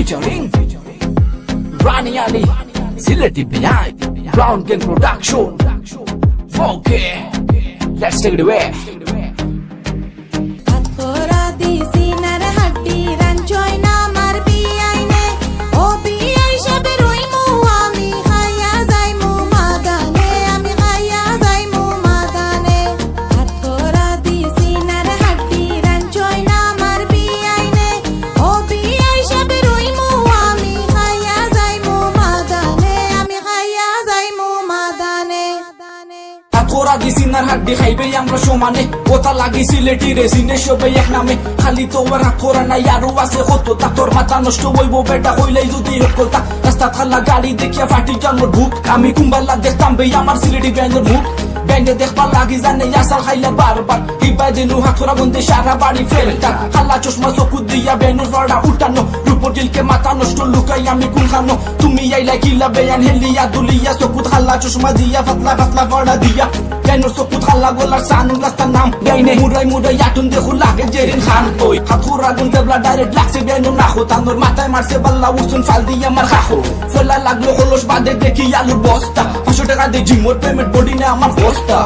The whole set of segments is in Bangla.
featuring Rani Ali, Sileti Behind, Brown Gang Production. Okay, let's take it away. তোরা দিছিনার হাড্ডি খাইবে আমরা সমানে ওটা লাগি সিলেটি রেসিনে সবে এক নামে খালি তোমার হাতরা নাই আরো আছে কত তা তোর মাথা নষ্ট হইব বেটা হইলাই যদি হকলতা রাস্তা খালা গাড়ি দেখিয়া ফাটি জানোর বুক আমি কুম্বালা দেখতাম বে আমার সিলেটি ব্যান্ডের মুখ ব্যান্ডে দেখবার লাগি জানে আসাল খাইলে বারবার কিবা দিনু হাতরা বন্ধে সারা বাড়ি ফেলতা খালা চশমা চকুত দিয়া বেনুর পড়া উঠানো রূপটিলকে মাথা নষ্ট লুকাই আমি কোন খানো তুমি আইলা কিলা বেয়ান হেলিয়া দুলিয়া চকুত খালা চশমা দিয়া পাতলা পাতলা পড়া দিয়া বেনুর চকুত খালা গলার সানুন রাস্তার নাম বেইনে মুরাই মুরাই আটুন দেখো লাগে জেরিন খান ওই হাতুরা গুন তেবলা ডাইরেক্ট লাগছে বেনু নাখো তানোর মাথায় মারছে বাল্লা উসুন ফাল দিয়া মার খাখো ফেলা লাগলো খলস বাদে দেখি আলুর বস্তা 500 টাকা দিয়ে জিমোর পেমেন্ট বডি নে আমার বস্তা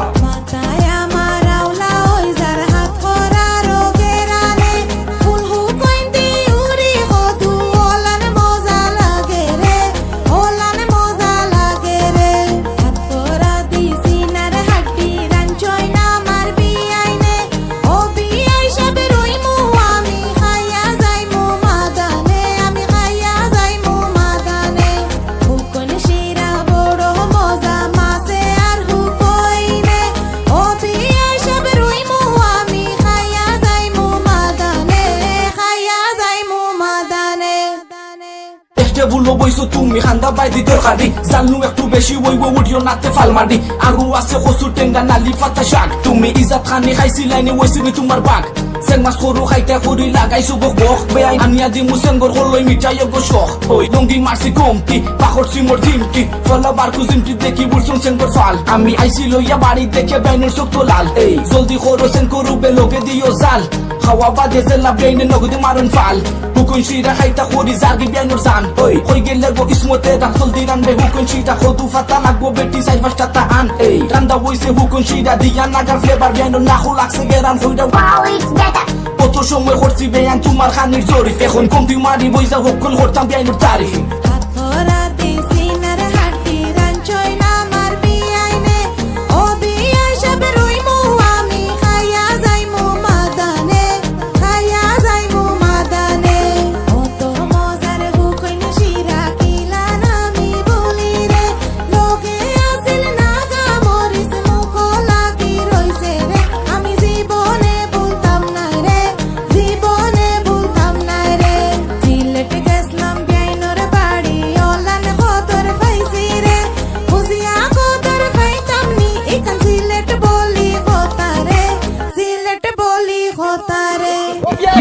বুলো বইছো তুমি খান্দা বাইদি তরকারি জানলু একটু বেশি হইব উঠিও নাতে ফাল মারি আরো আছে কচুর টেঙ্গা নালি পাতা শাক তুমি ইজাত খানি খাইছিলাইনি ওইছিনি তোমার বাঘ চেং মাছ সরু খাইতে করি লাগাইছো বক বক বেআই আনিয়া দিমু চেংগর হলই মিঠাই গো শখ ওই লঙ্গি মারছি কমতি পাখরছি মোর ঝিমটি ফলা বারকু জিমটি দেখি বুলছং চেংগর ফাল আমি আইছি লইয়া বাড়ি দেখে বেনুর চোখ তো লাল এই জলদি করো চেং করু বেলোকে দিও জাল খাওয়া বাদে জেলা বেইনে নগদে মারন ফাল হুকুন শিরা খাইতা করি জাগি বেনুর জান ওই কই গেলে গো কিসমতে রাখল দিরান বে হুকুন শিরা খদু ফাতা লাগবো বেটি 4-5টা তা আন এই রান্দা বইছে হুকুন শিরা দিয়া নাগার ফ্লেভার বেনুর নাখু লাগছে গেরান হইরা ওয়াও ইটস বেটার কত সময় করছি বেয়ান তোমার খানির জরিফ এখন কমতি মারি বইজা হুকুন করতাম বেনুর তারিফ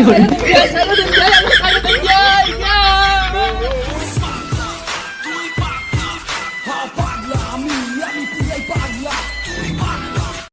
Hola.